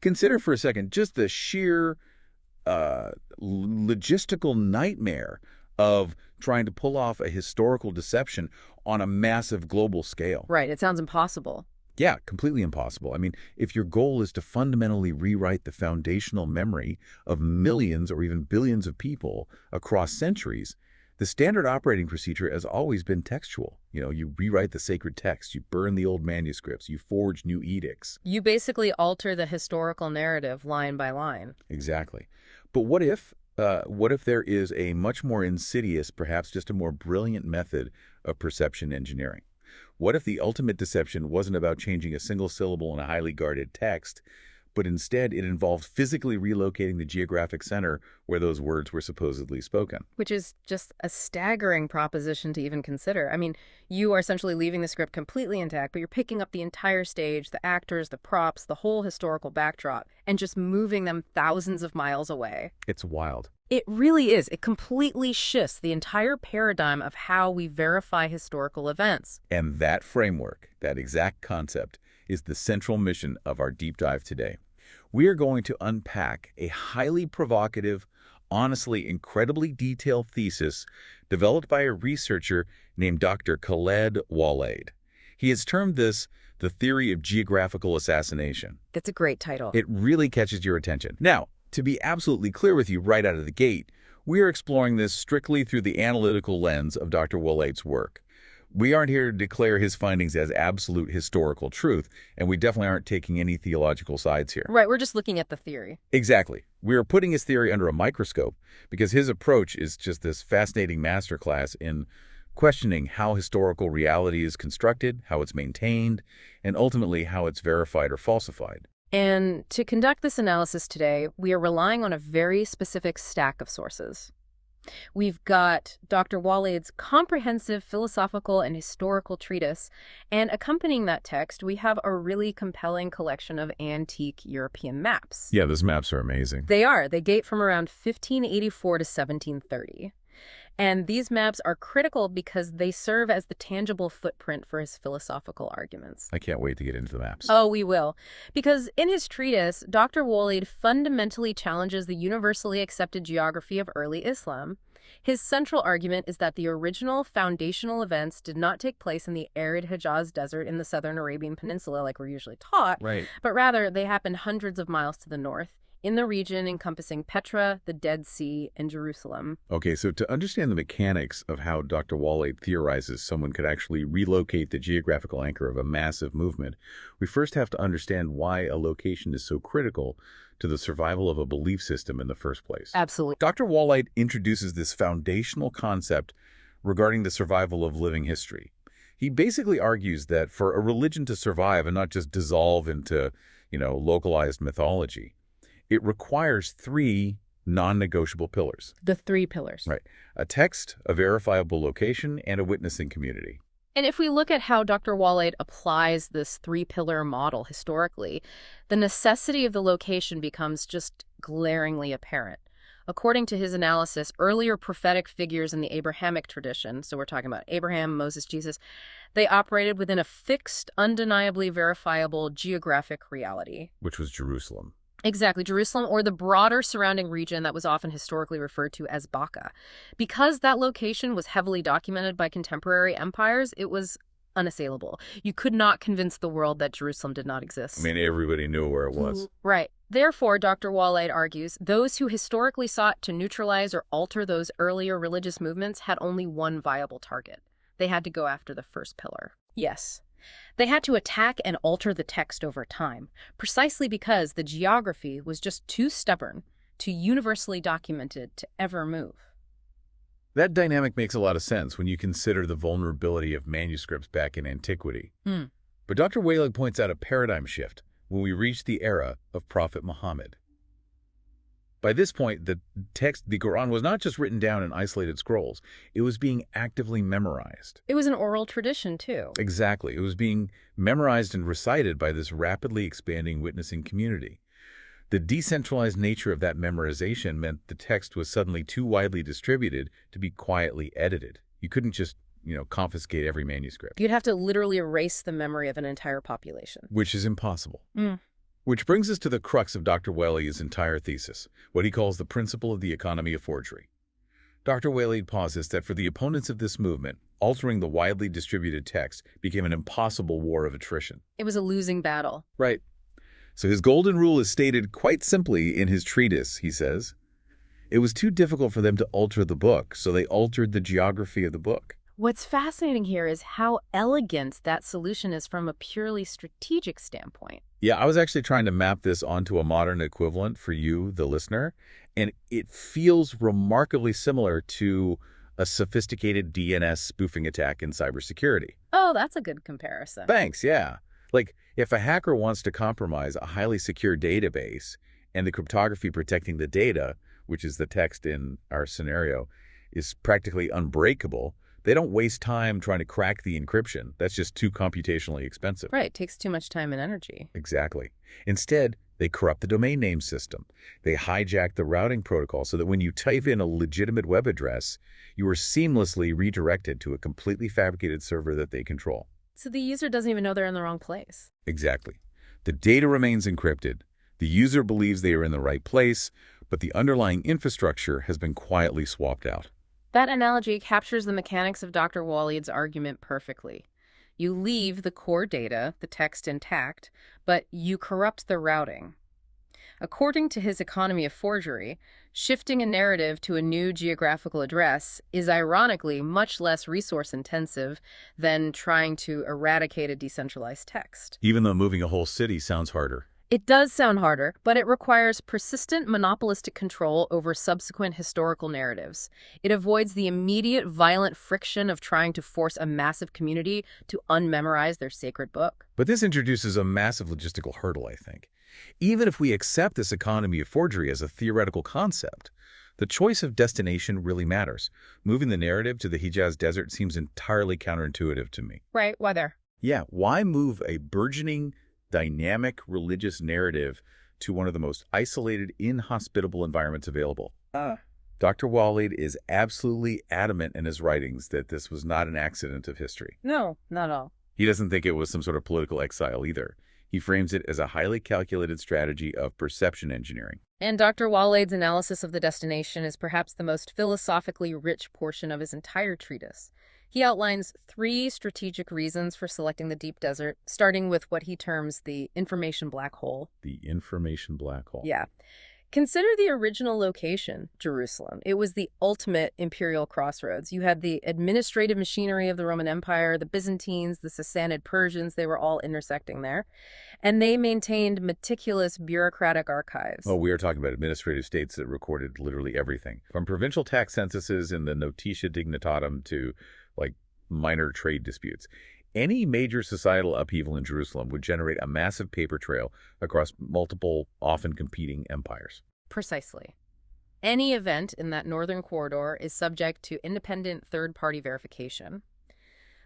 Consider for a second just the sheer logistical nightmare of trying to pull off a historical deception on a massive global scale. Right. It sounds impossible. Yeah, completely impossible. I mean, if your goal is to fundamentally rewrite the foundational memory of millions or even billions of people across centuries, the standard operating procedure has always been textual. You rewrite the sacred text, you burn the old manuscripts, you forge new edicts. You basically alter the historical narrative line by line. Exactly. But what if there is a much more insidious, perhaps just a more brilliant method of perception engineering? What if the ultimate deception wasn't about changing a single syllable in a highly guarded text, but instead it involved physically relocating the geographic center where those words were supposedly spoken? Which is just a staggering proposition to even consider. I mean, you are essentially leaving the script completely intact, but you're picking up the entire stage, the actors, the props, the whole historical backdrop, and just moving them thousands of miles away. It's wild. It really is. It completely shifts the entire paradigm of how we verify historical events. And that framework, that exact concept, is the central mission of our deep dive today. We are going to unpack a highly provocative, honestly incredibly detailed thesis developed by a researcher named Dr. Khaled Waleed. He has termed this the theory of geographical assassination. That's a great title. It really catches your attention. Now, to be absolutely clear with you right out of the gate, we are exploring this strictly through the analytical lens of Dr. Waleed's work. We aren't here to declare his findings as absolute historical truth, and we definitely aren't taking any theological sides here. Right, we're just looking at the theory. Exactly. We are putting his theory under a microscope because his approach is just this fascinating masterclass in questioning how historical reality is constructed, how it's maintained, and ultimately how it's verified or falsified. And to conduct this analysis today, we are relying on a very specific stack of sources. We've got Dr. Waleed's comprehensive philosophical and historical treatise, and accompanying that text, we have a really compelling collection of antique European maps. Yeah, those maps are amazing. They are. They date from around 1584 to 1730. And these maps are critical because they serve as the tangible footprint for his philosophical arguments. I can't wait to get into the maps. Oh, we will. Because in his treatise, Dr. Waleed fundamentally challenges the universally accepted geography of early Islam. His central argument is that the original foundational events did not take place in the arid Hijaz Desert in the southern Arabian Peninsula like we're usually taught, Right. but rather they happened hundreds of miles to the north, in the region encompassing Petra, the Dead Sea, and Jerusalem. Okay, so to understand the mechanics of how Dr. Waleed theorizes someone could actually relocate the geographical anchor of a massive movement, we first have to understand why a location is so critical to the survival of a belief system in the first place. Absolutely. Dr. Waleed introduces this foundational concept regarding the survival of living history. He basically argues that for a religion to survive and not just dissolve into, localized mythology, it requires three non-negotiable pillars. The three pillars. Right. A text, a verifiable location, and a witnessing community. And if we look at how Dr. Waleed applies this three-pillar model historically, the necessity of the location becomes just glaringly apparent. According to his analysis, earlier prophetic figures in the Abrahamic tradition, so we're talking about Abraham, Moses, Jesus, they operated within a fixed, undeniably verifiable geographic reality. Which was Jerusalem. Exactly, Jerusalem, or the broader surrounding region that was often historically referred to as Baka. Because that location was heavily documented by contemporary empires, it was unassailable. You could not convince the world that Jerusalem did not exist. I mean, everybody knew where it was. Right. Therefore, Dr. Waleed argues, those who historically sought to neutralize or alter those earlier religious movements had only one viable target. They had to go after the first pillar. Yes. They had to attack and alter the text over time, precisely because the geography was just too stubborn, too universally documented to ever move. That dynamic makes a lot of sense when you consider the vulnerability of manuscripts back in antiquity. But Dr. Waleed points out a paradigm shift when we reach the era of Prophet Muhammad. By this point, the Quran, was not just written down in isolated scrolls. It was being actively memorized. It was an oral tradition, too. Exactly. It was being memorized and recited by this rapidly expanding witnessing community. The decentralized nature of that memorization meant the text was suddenly too widely distributed to be quietly edited. You couldn't just, confiscate every manuscript. You'd have to literally erase the memory of an entire population. Which is impossible. Which brings us to the crux of Dr. Waleed's entire thesis, what he calls the principle of the economy of forgery. Dr. Waleed posits that for the opponents of this movement, altering the widely distributed text became an impossible war of attrition. It was a losing battle. Right. So his golden rule is stated quite simply in his treatise, he says. It was too difficult for them to alter the book, so they altered the geography of the book. What's fascinating here is how elegant that solution is from a purely strategic standpoint. Yeah, I was actually trying to map this onto a modern equivalent for you, the listener, and it feels remarkably similar to a sophisticated DNS spoofing attack in cybersecurity. Oh, that's a good comparison. Thanks, yeah. Like, if a hacker wants to compromise a highly secure database and the cryptography protecting the data, which is the text in our scenario, is practically unbreakable, they don't waste time trying to crack the encryption. That's just too computationally expensive. Right, it takes too much time and energy. Exactly. Instead, they corrupt the domain name system. They hijack the routing protocol so that when you type in a legitimate web address, you are seamlessly redirected to a completely fabricated server that they control. So the user doesn't even know they're in the wrong place. Exactly. The data remains encrypted. The user believes they are in the right place, but the underlying infrastructure has been quietly swapped out. That analogy captures the mechanics of Dr. Waleed's argument perfectly. You leave the core data, the text, intact, but you corrupt the routing. According to his economy of forgery, shifting a narrative to a new geographical address is ironically much less resource-intensive than trying to eradicate a decentralized text. Even though moving a whole city sounds harder. It does sound harder, but it requires persistent monopolistic control over subsequent historical narratives. It avoids the immediate violent friction of trying to force a massive community to unmemorize their sacred book. But this introduces a massive logistical hurdle, I think. Even if we accept this economy of forgery as a theoretical concept, the choice of destination really matters. Moving the narrative to the Hijaz Desert seems entirely counterintuitive to me. Right, why there? Yeah, why move a burgeoning dynamic religious narrative to one of the most isolated, inhospitable environments available? Dr. Waleed is absolutely adamant in his writings that this was not an accident of history. No, not all. He doesn't think it was some sort of political exile either. He frames it as a highly calculated strategy of perception engineering. And Dr. Waleed's analysis of the destination is perhaps the most philosophically rich portion of his entire treatise. He outlines 3 strategic reasons for selecting the deep desert, starting with what he terms the information black hole. The information black hole. Yeah. Consider the original location, Jerusalem. It was the ultimate imperial crossroads. You had the administrative machinery of the Roman Empire, the Byzantines, the Sassanid Persians, they were all intersecting there. And they maintained meticulous bureaucratic archives. Oh, we are talking about administrative states that recorded literally everything, from provincial tax censuses in the Notitia Dignitatum to, like, minor trade disputes. Any major societal upheaval in Jerusalem would generate a massive paper trail across multiple, often competing empires. Precisely. Any event in that northern corridor is subject to independent third-party verification.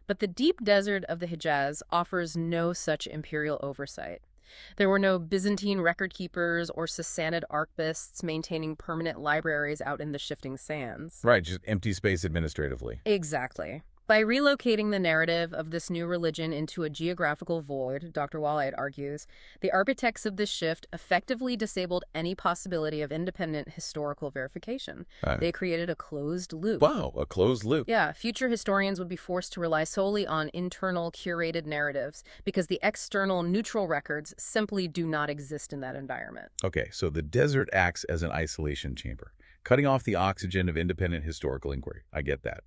But the deep desert of the Hijaz offers no such imperial oversight. There were no Byzantine record keepers or Sassanid archivists maintaining permanent libraries out in the shifting sands. Right, just empty space administratively. Exactly. By relocating the narrative of this new religion into a geographical void, Dr. Waleed argues, the architects of this shift effectively disabled any possibility of independent historical verification. They created a closed loop. Wow, a closed loop. Yeah, future historians would be forced to rely solely on internal curated narratives because the external neutral records simply do not exist in that environment. Okay, so the desert acts as an isolation chamber, cutting off the oxygen of independent historical inquiry. I get that.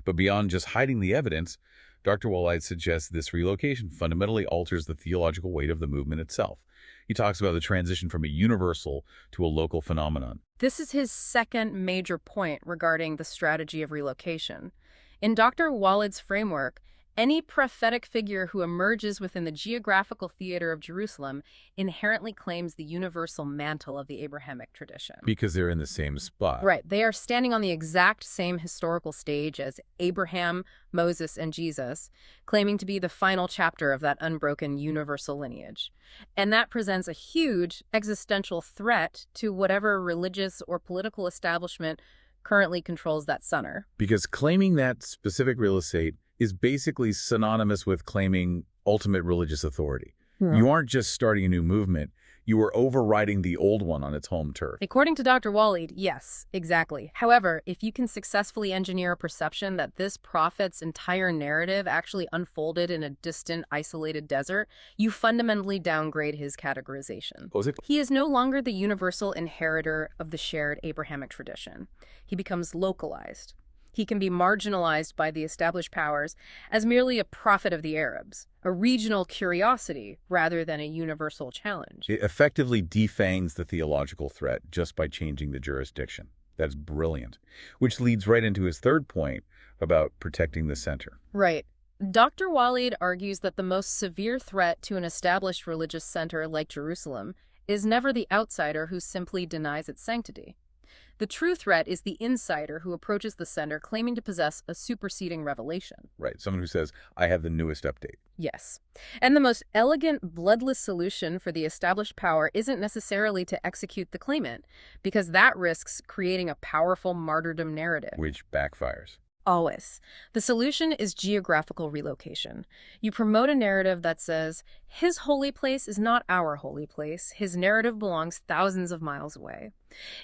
But beyond just hiding the evidence, Dr. Waleed suggests this relocation fundamentally alters the theological weight of the movement itself. He talks about the transition from a universal to a local phenomenon. This is his second major point regarding the strategy of relocation. In Dr. Waleed's framework, any prophetic figure who emerges within the geographical theater of Jerusalem inherently claims the universal mantle of the Abrahamic tradition. Because they're in the same spot. Right. They are standing on the exact same historical stage as Abraham, Moses, and Jesus, claiming to be the final chapter of that unbroken universal lineage. And that presents a huge existential threat to whatever religious or political establishment currently controls that center. Because claiming that specific real estate is basically synonymous with claiming ultimate religious authority. You aren't just starting a new movement, You were overriding the old one on its home turf. According to Dr. Waleed, yes, exactly. However, if you can successfully engineer a perception that this prophet's entire narrative actually unfolded in a distant, isolated desert, you fundamentally downgrade his categorization. He is no longer the universal inheritor of the shared Abrahamic tradition. He becomes localized. He can be marginalized by the established powers as merely a prophet of the Arabs, a regional curiosity rather than a universal challenge. It effectively defangs the theological threat just by changing the jurisdiction. That's brilliant. Which leads right into his third point about protecting the center. Right. Dr. Waleed argues that the most severe threat to an established religious center like Jerusalem is never the outsider who simply denies its sanctity. The true threat is the insider who approaches the center claiming to possess a superseding revelation. Right, someone who says, I have the newest update. Yes. And the most elegant, bloodless solution for the established power isn't necessarily to execute the claimant, because that risks creating a powerful martyrdom narrative. Which backfires. Always. The solution is geographical relocation. You promote a narrative that says, his holy place is not our holy place. His narrative belongs thousands of miles away.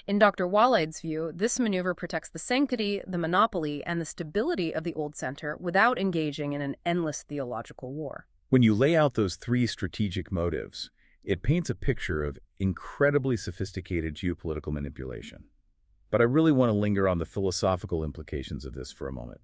In Dr. Waleed's view, this maneuver protects the sanctity, the monopoly, and the stability of the old center without engaging in an endless theological war. When you lay out those three strategic motives, it paints a picture of incredibly sophisticated geopolitical manipulation. But I really want to linger on the philosophical implications of this for a moment.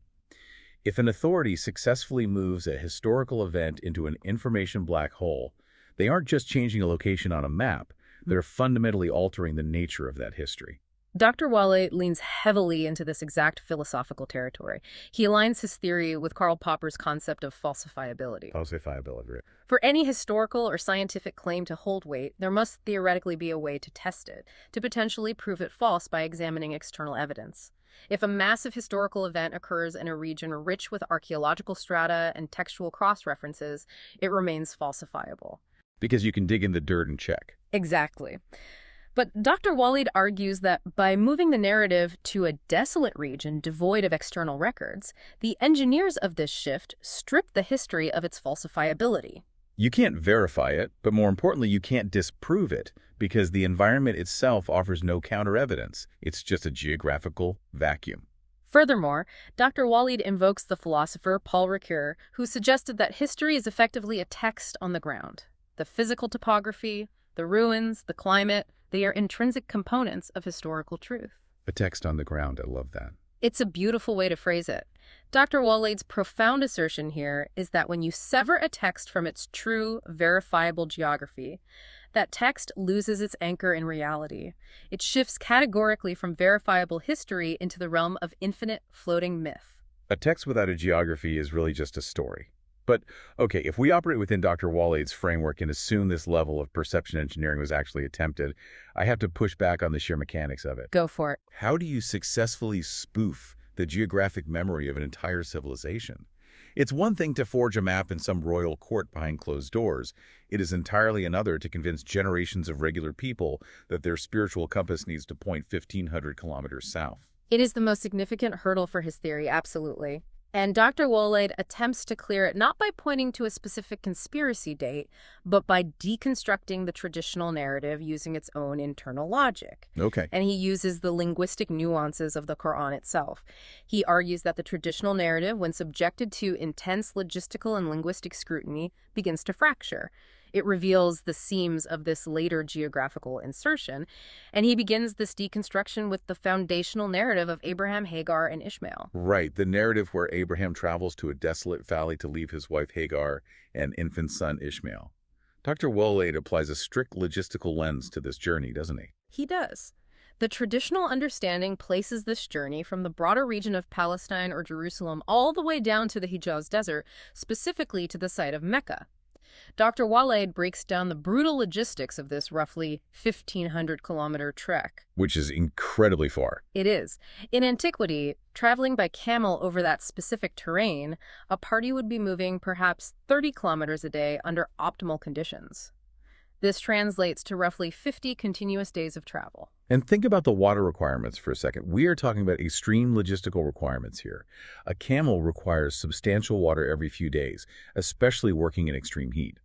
If an authority successfully moves a historical event into an information black hole, they aren't just changing a location on a map, they're fundamentally altering the nature of that history. Dr. Waleed leans heavily into this exact philosophical territory. He aligns his theory with Karl Popper's concept of falsifiability. Falsifiability. For any historical or scientific claim to hold weight, there must theoretically be a way to test it, to potentially prove it false by examining external evidence. If a massive historical event occurs in a region rich with archaeological strata and textual cross-references, it remains falsifiable. Because you can dig in the dirt and check. Exactly. But Dr. Waleed argues that by moving the narrative to a desolate region devoid of external records, the engineers of this shift strip the history of its falsifiability. You can't verify it, but more importantly, you can't disprove it, because the environment itself offers no counter-evidence. It's just a geographical vacuum. Furthermore, Dr. Waleed invokes the philosopher Paul Ricoeur, who suggested that history is effectively a text on the ground. The physical topography, the ruins, the climate, they are intrinsic components of historical truth. A text on the ground, I love that. It's a beautiful way to phrase it. Dr. Waleed's profound assertion here is that when you sever a text from its true, verifiable geography, that text loses its anchor in reality. It shifts categorically from verifiable history into the realm of infinite floating myth. A text without a geography is really just a story. But, okay, if we operate within Dr. Waleed's framework and assume this level of perception engineering was actually attempted, I have to push back on the sheer mechanics of it. Go for it. How do you successfully spoof the geographic memory of an entire civilization? It's one thing to forge a map in some royal court behind closed doors. It is entirely another to convince generations of regular people that their spiritual compass needs to point 1,500 kilometers south. It is the most significant hurdle for his theory, absolutely. And Dr. Waleed attempts to clear it not by pointing to a specific conspiracy date, but by deconstructing the traditional narrative using its own internal logic. Okay. And he uses the linguistic nuances of the Quran itself. He argues that the traditional narrative, when subjected to intense logistical and linguistic scrutiny, begins to fracture. It reveals the seams of this later geographical insertion, and he begins this deconstruction with the foundational narrative of Abraham, Hagar, and Ishmael. Right, the narrative where Abraham travels to a desolate valley to leave his wife Hagar and infant son Ishmael. Dr. Waleed applies a strict logistical lens to this journey, doesn't he? He does. The traditional understanding places this journey from the broader region of Palestine or Jerusalem all the way down to the Hijaz Desert, specifically to the site of Mecca. Dr. Waleed breaks down the brutal logistics of this roughly 1,500-kilometer trek. Which is incredibly far. It is. In antiquity, traveling by camel over that specific terrain, a party would be moving perhaps 30 kilometers a day under optimal conditions. This translates to roughly 50 continuous days of travel. And think about the water requirements for a second. We are talking about extreme logistical requirements here. A camel requires substantial water every few days, especially working in extreme heat.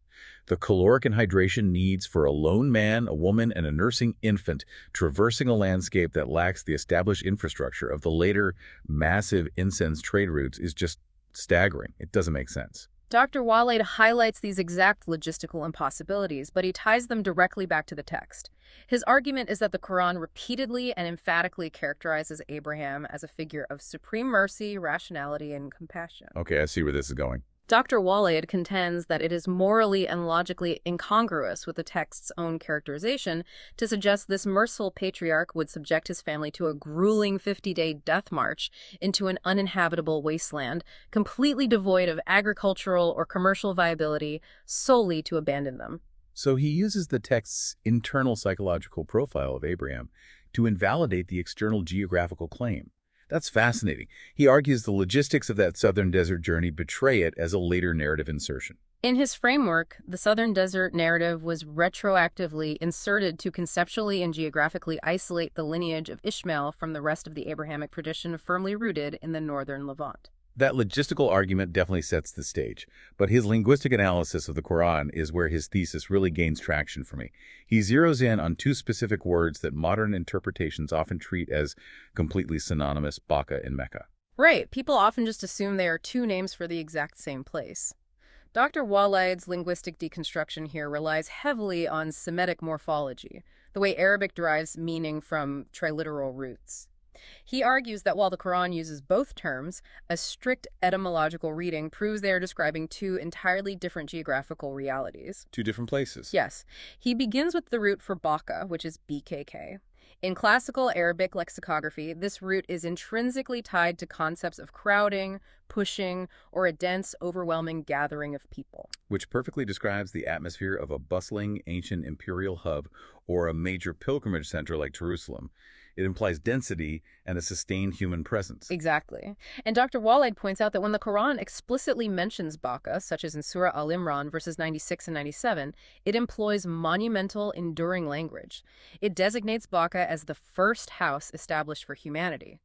The caloric and hydration needs for a lone man, a woman, and a nursing infant traversing a landscape that lacks the established infrastructure of the later massive incense trade routes is just staggering. It doesn't make sense. Dr. Waleed highlights these exact logistical impossibilities, but he ties them directly back to the text. His argument is that the Quran repeatedly and emphatically characterizes Abraham as a figure of supreme mercy, rationality, and compassion. Okay, I see where this is going. Dr. Waleed contends that it is morally and logically incongruous with the text's own characterization to suggest this merciful patriarch would subject his family to a grueling 50-day death march into an uninhabitable wasteland, completely devoid of agricultural or commercial viability, solely to abandon them. So he uses the text's internal psychological profile of Abraham to invalidate the external geographical claim. That's fascinating. He argues the logistics of that southern desert journey betray it as a later narrative insertion. In his framework, the southern desert narrative was retroactively inserted to conceptually and geographically isolate the lineage of Ishmael from the rest of the Abrahamic tradition firmly rooted in the northern Levant. That logistical argument definitely sets the stage, but his linguistic analysis of the Quran is where his thesis really gains traction for me. He zeroes in on two specific words that modern interpretations often treat as completely synonymous, Baka and Mecca. Right. People often just assume they are two names for the exact same place. Dr. Waleed's linguistic deconstruction here relies heavily on Semitic morphology, the way Arabic derives meaning from triliteral roots. He argues that while the Quran uses both terms, a strict etymological reading proves they are describing two entirely different geographical realities. Two different places. Yes. He begins with the root for Baka, which is BKK. In classical Arabic lexicography, this root is intrinsically tied to concepts of crowding, pushing, or a dense, overwhelming gathering of people. Which perfectly describes the atmosphere of a bustling ancient imperial hub or a major pilgrimage center like Jerusalem. It implies density and a sustained human presence. Exactly. And Dr. Waleed points out that when the Quran explicitly mentions Baka, such as in Surah Al-Imran verses 96 and 97, it employs monumental, enduring language. It designates Baka as the first house established for humanity.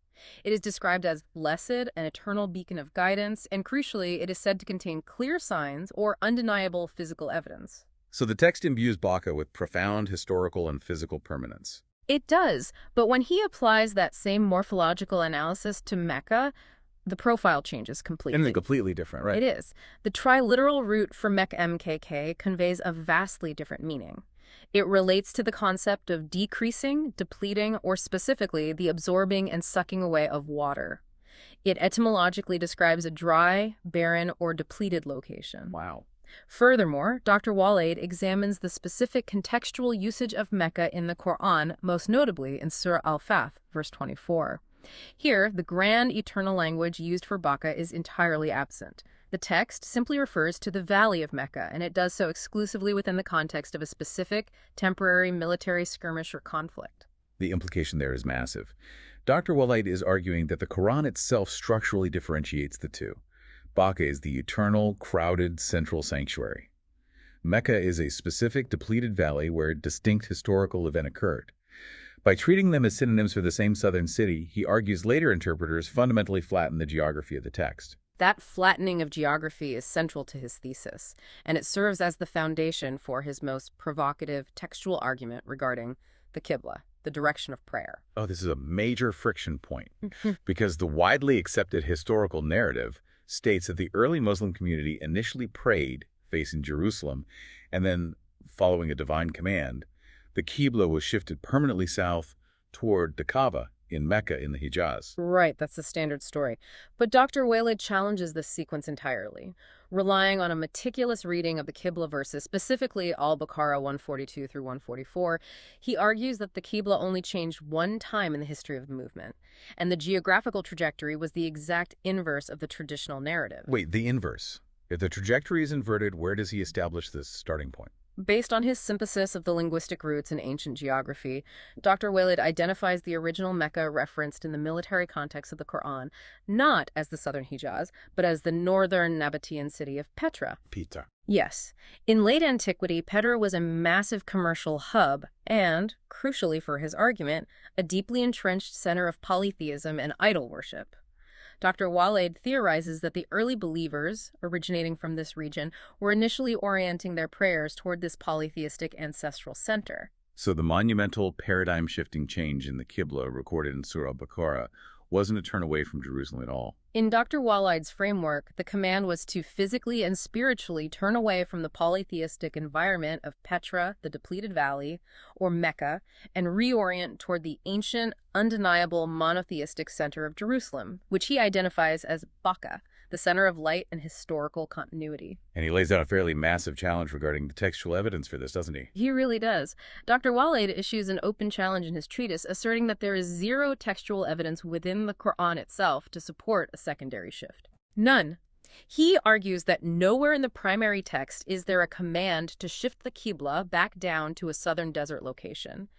It is described as blessed, an eternal beacon of guidance, and crucially, it is said to contain clear signs or undeniable physical evidence. So the text imbues Baka with profound historical and physical permanence. It does, but when he applies that same morphological analysis to Mecca, the profile changes completely. And completely different, right? It is. The triliteral root for Mecca MKK conveys a vastly different meaning. It relates to the concept of decreasing, depleting, or specifically the absorbing and sucking away of water. It etymologically describes a dry, barren, or depleted location. Wow. Furthermore, Dr. Waleed examines the specific contextual usage of Mecca in the Quran, most notably in Surah Al-Fath, verse 24. Here, the grand eternal language used for Baka is entirely absent. The text simply refers to the valley of Mecca, and it does so exclusively within the context of a specific, temporary military skirmish or conflict. The implication there is massive. Dr. Waleed is arguing that the Quran itself structurally differentiates the two. Baka is the eternal, crowded, central sanctuary. Mecca is a specific, depleted valley where a distinct historical event occurred. By treating them as synonyms for the same southern city, he argues later interpreters fundamentally flatten the geography of the text. That flattening of geography is central to his thesis, and it serves as the foundation for his most provocative textual argument regarding the Qibla, the direction of prayer. Oh, this is a major friction point, because the widely accepted historical narrative states that the early Muslim community initially prayed facing Jerusalem, and then, following a divine command, the Qibla was shifted permanently south toward the Kaaba in Mecca in the Hijaz. Right, that's the standard story. But Dr. Waleed challenges this sequence entirely, relying on a meticulous reading of the Qibla verses, specifically Al-Baqarah 142 through 144. He argues that the Qibla only changed one time in the history of the movement, and the geographical trajectory was the exact inverse of the traditional narrative. Wait, the inverse. If the trajectory is inverted, where does he establish this starting point? Based on his synthesis of the linguistic roots in ancient geography, Dr. Waleed identifies the original Mecca referenced in the military context of the Quran, not as the southern Hijaz, but as the northern Nabatean city of Petra. Petra. Yes. In late antiquity, Petra was a massive commercial hub and, crucially for his argument, a deeply entrenched center of polytheism and idol worship. Dr. Waleed theorizes that the early believers, originating from this region, were initially orienting their prayers toward this polytheistic ancestral center. So the monumental paradigm-shifting change in the Qibla recorded in Surah Al-Baqarah wasn't a turn away from Jerusalem at all. In Dr. Waleed's framework, the command was to physically and spiritually turn away from the polytheistic environment of Petra, the depleted valley, or Mecca, and reorient toward the ancient, undeniable monotheistic center of Jerusalem, which he identifies as Baka, the center of light and historical continuity. And he lays out a fairly massive challenge regarding the textual evidence for this, doesn't he? He really does. Dr. Waleed issues an open challenge in his treatise, asserting that there is zero textual evidence within the Quran itself to support a secondary shift. None. He argues that nowhere in the primary text is there a command to shift the Qibla back down to a southern desert location.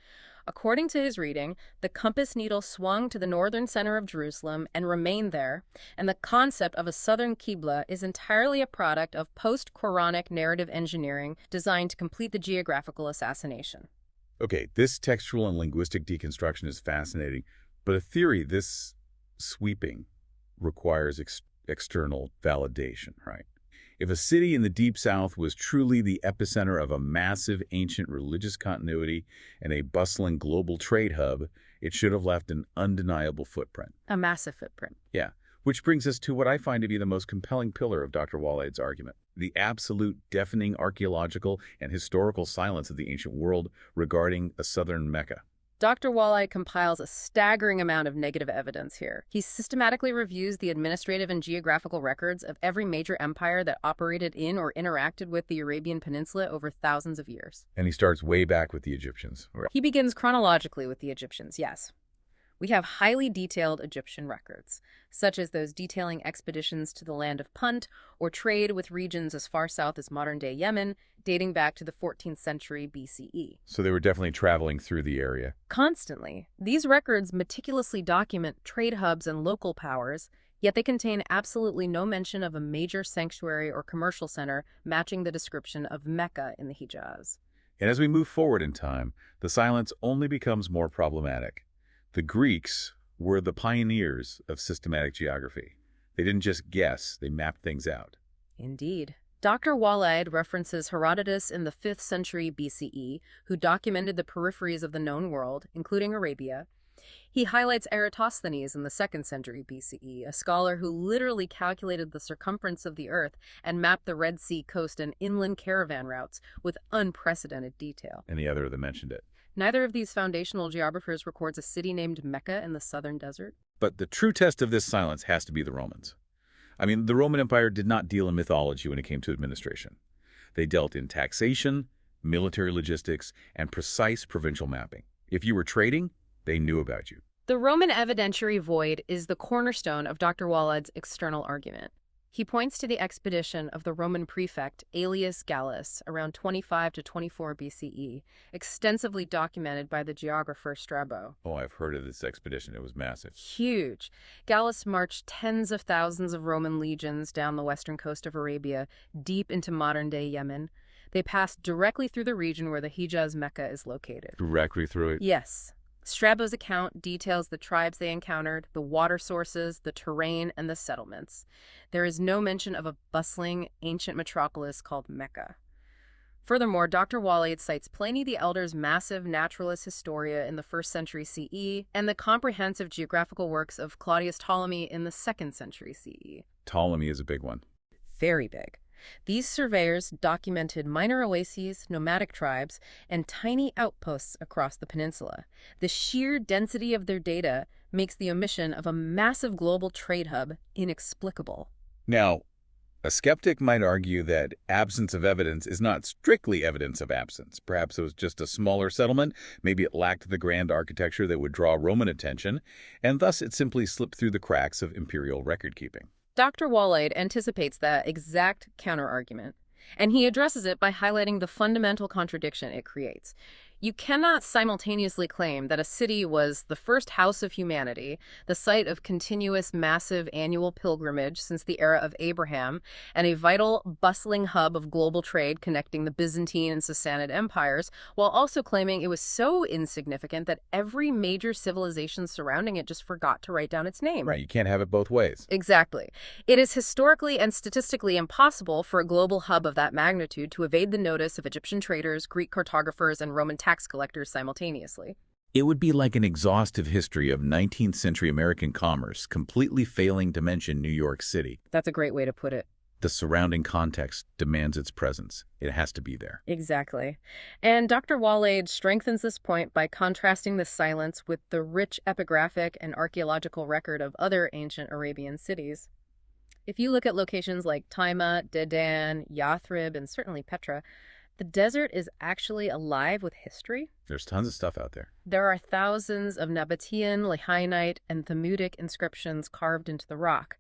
According to his reading, the compass needle swung to the northern center of Jerusalem and remained there, and the concept of a southern Qibla is entirely a product of post-Quranic narrative engineering designed to complete the geographical assassination. Okay, this textual and linguistic deconstruction is fascinating, but a theory this sweeping requires external validation, right? If a city in the Deep South was truly the epicenter of a massive ancient religious continuity and a bustling global trade hub, it should have left an undeniable footprint. A massive footprint. Yeah, which brings us to what I find to be the most compelling pillar of Dr. Waleed's argument, the absolute deafening archaeological and historical silence of the ancient world regarding a southern Mecca. Dr. Waleed compiles a staggering amount of negative evidence here. He systematically reviews the administrative and geographical records of every major empire that operated in or interacted with the Arabian Peninsula over thousands of years. And he starts way back with the Egyptians. He begins chronologically with the Egyptians, yes. We have highly detailed Egyptian records, such as those detailing expeditions to the land of Punt or trade with regions as far south as modern-day Yemen, dating back to the 14th century BCE. So they were definitely traveling through the area. Constantly. These records meticulously document trade hubs and local powers, yet they contain absolutely no mention of a major sanctuary or commercial center matching the description of Mecca in the Hijaz. And as we move forward in time, the silence only becomes more problematic. The Greeks were the pioneers of systematic geography. They didn't just guess, they mapped things out. Indeed. Dr. Waleed references Herodotus in the 5th century BCE, who documented the peripheries of the known world, including Arabia. He highlights Eratosthenes in the 2nd century BCE, a scholar who literally calculated the circumference of the Earth and mapped the Red Sea coast and inland caravan routes with unprecedented detail. And the other of them mentioned it. Neither of these foundational geographers records a city named Mecca in the southern desert. But the true test of this silence has to be the Romans. I mean, the Roman Empire did not deal in mythology when it came to administration. They dealt in taxation, military logistics, and precise provincial mapping. If you were trading, they knew about you. The Roman evidentiary void is the cornerstone of Dr. Waleed's external argument. He points to the expedition of the Roman prefect Aelius Gallus around 25 to 24 BCE, extensively documented by the geographer Strabo. Oh, I've heard of this expedition. It was massive. Huge. Gallus marched tens of thousands of Roman legions down the western coast of Arabia, deep into modern-day Yemen. They passed directly through the region where the Hijaz Mecca is located. Directly through it? Yes. Strabo's account details the tribes they encountered, the water sources, the terrain, and the settlements. There is no mention of a bustling, ancient metropolis called Mecca. Furthermore, Dr. Waleed cites Pliny the Elder's massive Naturalis Historia in the 1st century CE and the comprehensive geographical works of Claudius Ptolemy in the 2nd century CE. Ptolemy is a big one. Very big. These surveyors documented minor oases, nomadic tribes, and tiny outposts across the peninsula. The sheer density of their data makes the omission of a massive global trade hub inexplicable. Now, a skeptic might argue that absence of evidence is not strictly evidence of absence. Perhaps it was just a smaller settlement, maybe it lacked the grand architecture that would draw Roman attention, and thus it simply slipped through the cracks of imperial record-keeping. Dr. Waleed anticipates that exact counterargument, and he addresses it by highlighting the fundamental contradiction it creates. You cannot simultaneously claim that a city was the first house of humanity, the site of continuous massive annual pilgrimage since the era of Abraham, and a vital, bustling hub of global trade connecting the Byzantine and Sassanid empires, while also claiming it was so insignificant that every major civilization surrounding it just forgot to write down its name. Right, you can't have it both ways. Exactly. It is historically and statistically impossible for a global hub of that magnitude to evade the notice of Egyptian traders, Greek cartographers, and Roman tax collectors simultaneously. It would be like an exhaustive history of 19th century American commerce, completely failing to mention New York City. That's a great way to put it. The surrounding context demands its presence. It has to be there. Exactly. And Dr. Waleed strengthens this point by contrasting the silence with the rich epigraphic and archaeological record of other ancient Arabian cities. If you look at locations like Taima, Dedan, Yathrib, and certainly Petra, the desert is actually alive with history. There's tons of stuff out there. There are thousands of Nabatean, Lahainite, and Thamudic inscriptions carved into the rock.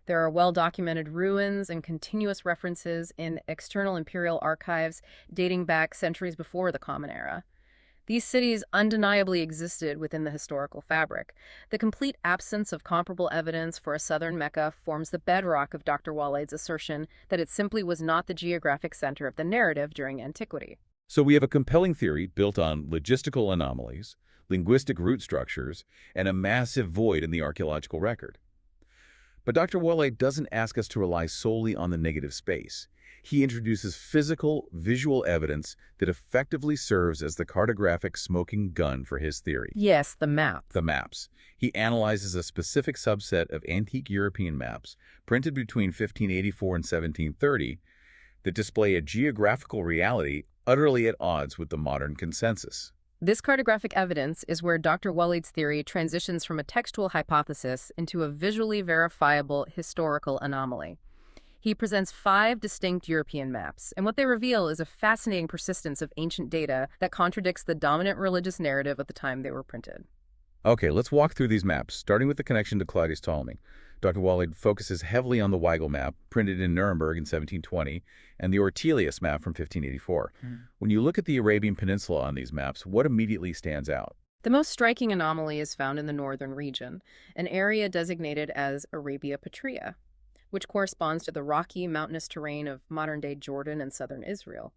There are well-documented ruins and continuous references in external imperial archives dating back centuries before the Common Era. These cities undeniably existed within the historical fabric. The complete absence of comparable evidence for a southern Mecca forms the bedrock of Dr. Waleed's assertion that it simply was not the geographic center of the narrative during antiquity. So we have a compelling theory built on logistical anomalies, linguistic root structures, and a massive void in the archaeological record. But Dr. Waleed doesn't ask us to rely solely on the negative space. He introduces physical, visual evidence that effectively serves as the cartographic smoking gun for his theory. Yes, the map. The maps. He analyzes a specific subset of antique European maps printed between 1584 and 1730 that display a geographical reality utterly at odds with the modern consensus. This cartographic evidence is where Dr. Waleed's theory transitions from a textual hypothesis into a visually verifiable historical anomaly. He presents 5 distinct European maps, and what they reveal is a fascinating persistence of ancient data that contradicts the dominant religious narrative at the time they were printed. Okay, let's walk through these maps, starting with the connection to Claudius Ptolemy. Dr. Waleed focuses heavily on the Weigel map, printed in Nuremberg in 1720, and the Ortelius map from 1584. When you look at the Arabian Peninsula on these maps, what immediately stands out? The most striking anomaly is found in the northern region, an area designated as Arabia Petrea, which corresponds to the rocky, mountainous terrain of modern-day Jordan and southern Israel.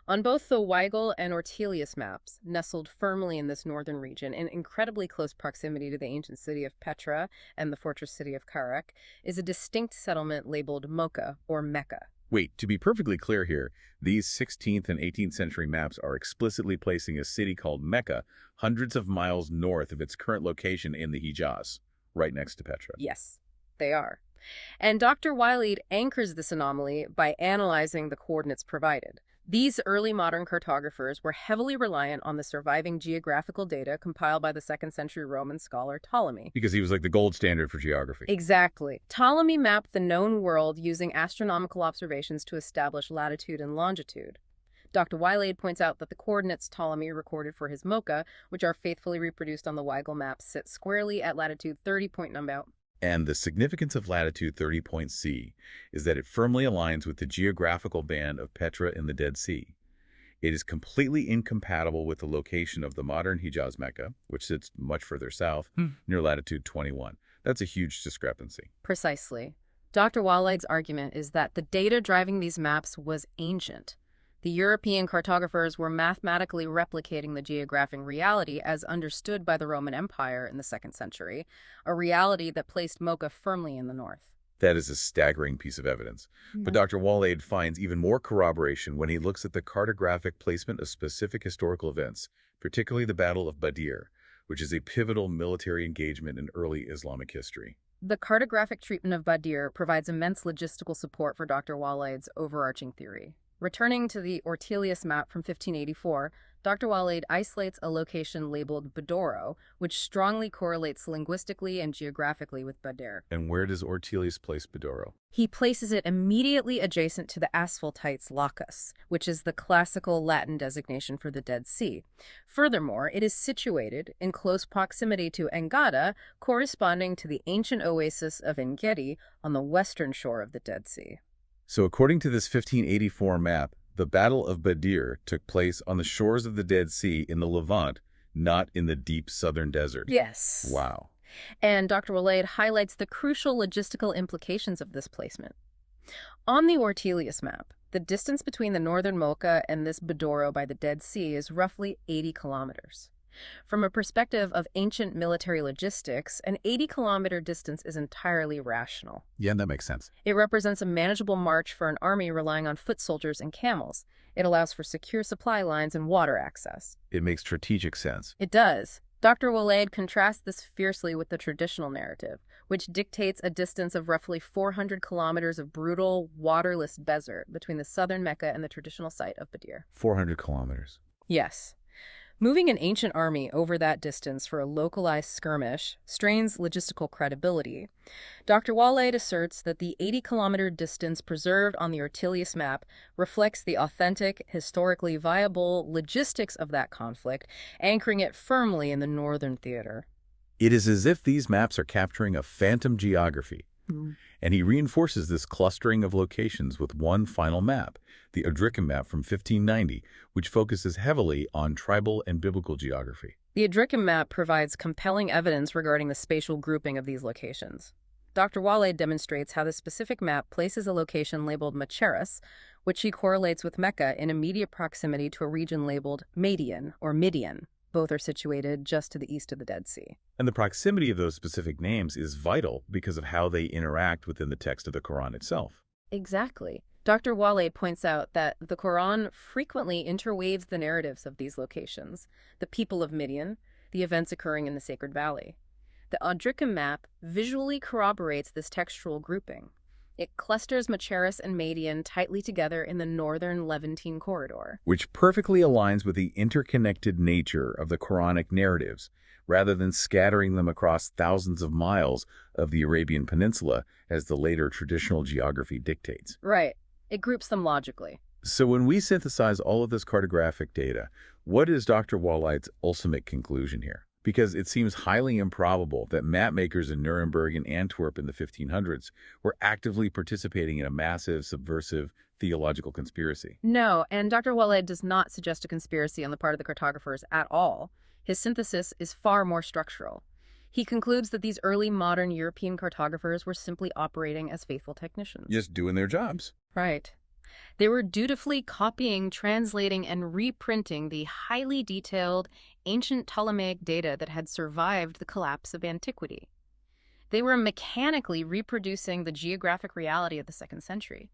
On both the Weigel and Ortelius maps, nestled firmly in this northern region in incredibly close proximity to the ancient city of Petra and the fortress city of Karak, is a distinct settlement labeled Mocha, or Mecca. Wait, to be perfectly clear here, these 16th and 18th century maps are explicitly placing a city called Mecca hundreds of miles north of its current location in the Hijaz, right next to Petra. Yes, they are. And Dr. Waleed anchors this anomaly by analyzing the coordinates provided. These early modern cartographers were heavily reliant on the surviving geographical data compiled by the 2nd century Roman scholar Ptolemy. Because he was like the gold standard for geography. Exactly. Ptolemy mapped the known world using astronomical observations to establish latitude and longitude. Dr. Waleed points out that the coordinates Ptolemy recorded for his Mocha, which are faithfully reproduced on the Weigel map, sit squarely at latitude 30.9. And the significance of latitude 30.c is that it firmly aligns with the geographical band of Petra in the Dead Sea. It is completely incompatible with the location of the modern Hijaz Mecca, which sits much further south, near latitude 21. That's a huge discrepancy. Precisely. Dr. Waleed's argument is that the data driving these maps was ancient. The European cartographers were mathematically replicating the geographic reality as understood by the Roman Empire in the 2nd century, a reality that placed Mocha firmly in the north. That is a staggering piece of evidence. But Dr. Waleed finds even more corroboration when he looks at the cartographic placement of specific historical events, particularly the Battle of Badr, which is a pivotal military engagement in early Islamic history. The cartographic treatment of Badr provides immense logistical support for Dr. Waleed's overarching theory. Returning to the Ortelius map from 1584, Dr. Waleed isolates a location labeled Badoro, which strongly correlates linguistically and geographically with Badr. And where does Ortelius place Badoro? He places it immediately adjacent to the asphaltites Lacus, which is the classical Latin designation for the Dead Sea. Furthermore, it is situated in close proximity to Engada, corresponding to the ancient oasis of Engedi on the western shore of the Dead Sea. So according to this 1584 map, the Battle of Badr took place on the shores of the Dead Sea in the Levant, not in the deep southern desert. Yes. Wow. And Dr. Waleed highlights the crucial logistical implications of this placement. On the Ortelius map, the distance between the northern Mocha and this Badoro by the Dead Sea is roughly 80 kilometers. From a perspective of ancient military logistics, an 80-kilometer distance is entirely rational. Yeah, that makes sense. It represents a manageable march for an army relying on foot soldiers and camels. It allows for secure supply lines and water access. It makes strategic sense. It does. Dr. Waleed contrasts this fiercely with the traditional narrative, which dictates a distance of roughly 400 kilometers of brutal, waterless desert between the southern Mecca and the traditional site of Badr. 400 kilometers. Yes. Moving an ancient army over that distance for a localized skirmish strains logistical credibility. Dr. Waleed asserts that the 80-kilometer distance preserved on the Ortelius map reflects the authentic, historically viable logistics of that conflict, anchoring it firmly in the northern theater. It is as if these maps are capturing a phantom geography. And he reinforces this clustering of locations with one final map, the Adrichem map from 1590, which focuses heavily on tribal and biblical geography. The Adrichem map provides compelling evidence regarding the spatial grouping of these locations. Dr. Waleed demonstrates how the specific map places a location labeled Machaerus, which he correlates with Mecca in immediate proximity to a region labeled Madian or Midian. Both are situated just to the east of the Dead Sea. And the proximity of those specific names is vital because of how they interact within the text of the Quran itself. Exactly. Dr. Waleed points out that the Quran frequently interweaves the narratives of these locations, the people of Midian, the events occurring in the Sacred Valley. The Adrichem map visually corroborates this textual grouping. It clusters Machaerus and Madian tightly together in the northern Levantine corridor, which perfectly aligns with the interconnected nature of the Quranic narratives, rather than scattering them across thousands of miles of the Arabian Peninsula as the later traditional geography dictates. Right. It groups them logically. So when we synthesize all of this cartographic data, what is Dr. Waleed's ultimate conclusion here? Because it seems highly improbable that map makers in Nuremberg and Antwerp in the 1500s were actively participating in a massive, subversive, theological conspiracy. No, and Dr. Waleed does not suggest a conspiracy on the part of the cartographers at all. His synthesis is far more structural. He concludes that these early modern European cartographers were simply operating as faithful technicians. Just doing their jobs. Right. They were dutifully copying, translating, and reprinting the highly detailed ancient Ptolemaic data that had survived the collapse of antiquity. They were mechanically reproducing the geographic reality of the 2nd century.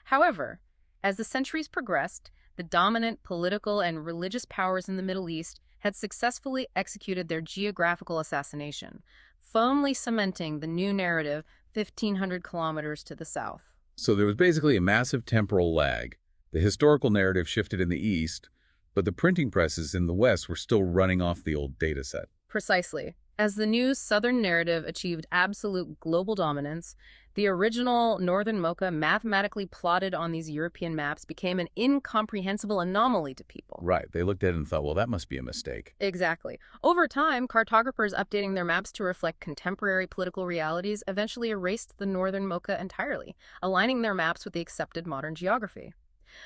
However, as the centuries progressed, the dominant political and religious powers in the Middle East had successfully executed their geographical assassination, firmly cementing the new narrative 1,500 kilometers to the south. So there was basically a massive temporal lag. The historical narrative shifted in the East, but the printing presses in the West were still running off the old data set. Precisely. As the new Southern narrative achieved absolute global dominance, the original Northern Mocha mathematically plotted on these European maps became an incomprehensible anomaly to people. Right. They looked at it and thought, well, that must be a mistake. Exactly. Over time, cartographers updating their maps to reflect contemporary political realities eventually erased the Northern Mocha entirely, aligning their maps with the accepted modern geography.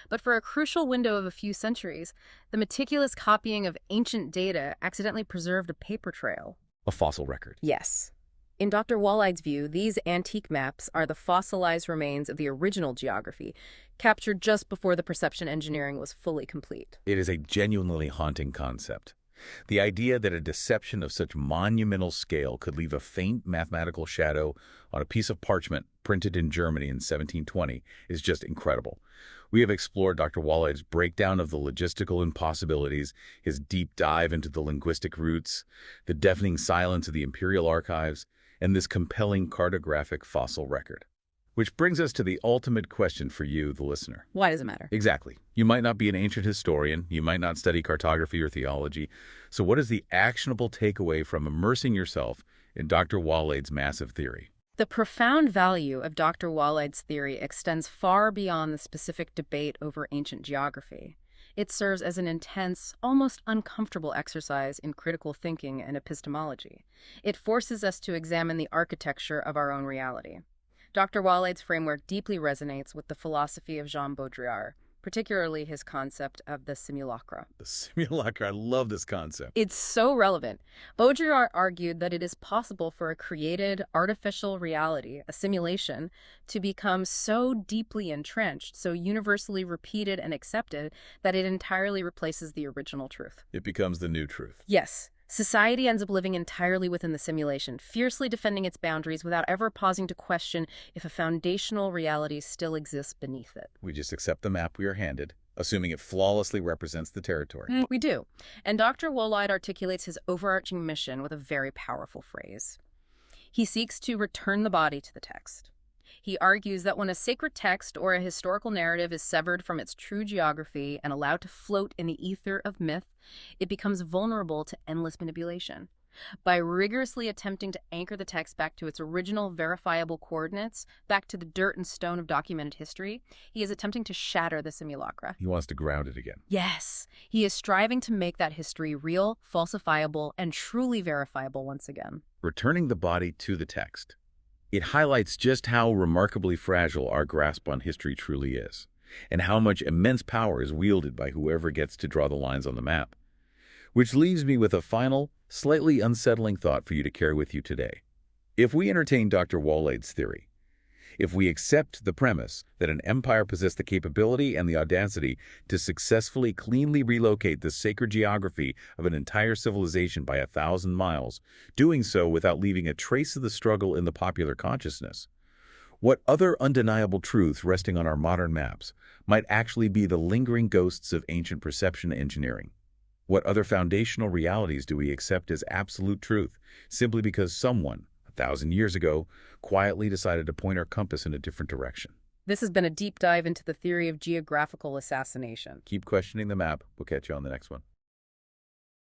But for a crucial window of a few centuries, the meticulous copying of ancient data accidentally preserved a paper trail. A fossil record. Yes. In Dr. Waleed's view, these antique maps are the fossilized remains of the original geography, captured just before the perception engineering was fully complete. It is a genuinely haunting concept. The idea that a deception of such monumental scale could leave a faint mathematical shadow on a piece of parchment printed in Germany in 1720 is just incredible. We have explored Dr. Waleed's breakdown of the logistical impossibilities, his deep dive into the linguistic roots, the deafening silence of the imperial archives, and this compelling cartographic fossil record. Which brings us to the ultimate question for you, the listener. Why does it matter? Exactly. You might not be an ancient historian, you might not study cartography or theology, so what is the actionable takeaway from immersing yourself in Dr. Waleed's massive theory? The profound value of Dr. Waleed's theory extends far beyond the specific debate over ancient geography. It serves as an intense, almost uncomfortable exercise in critical thinking and epistemology. It forces us to examine the architecture of our own reality. Dr. Waleed's framework deeply resonates with the philosophy of Jean Baudrillard, particularly his concept of the simulacra. The simulacra, I love this concept. It's so relevant. Baudrillard argued that it is possible for a created artificial reality, a simulation, to become so deeply entrenched, so universally repeated and accepted, that it entirely replaces the original truth. It becomes the new truth. Yes. Society ends up living entirely within the simulation, fiercely defending its boundaries without ever pausing to question if a foundational reality still exists beneath it. We just accept the map we are handed, assuming it flawlessly represents the territory. We do. And Dr. Waleed articulates his overarching mission with a very powerful phrase. He seeks to return the body to the text. He argues that when a sacred text or a historical narrative is severed from its true geography and allowed to float in the ether of myth, it becomes vulnerable to endless manipulation. By rigorously attempting to anchor the text back to its original verifiable coordinates, back to the dirt and stone of documented history, he is attempting to shatter the simulacra. He wants to ground it again. Yes, he is striving to make that history real, falsifiable, and truly verifiable once again. Returning the body to the text. It highlights just how remarkably fragile our grasp on history truly is, and how much immense power is wielded by whoever gets to draw the lines on the map. Which leaves me with a final, slightly unsettling thought for you to carry with you today. If we entertain Dr. Waleed's theory, if we accept the premise that an empire possessed the capability and the audacity to successfully cleanly relocate the sacred geography of an entire civilization by 1,000 miles, doing so without leaving a trace of the struggle in the popular consciousness, what other undeniable truths resting on our modern maps might actually be the lingering ghosts of ancient perception engineering? What other foundational realities do we accept as absolute truth simply because someone, 1,000 years ago, quietly decided to point our compass in a different direction? This has been a deep dive into the theory of geographical assassination. Keep questioning the map. We'll catch you on the next one.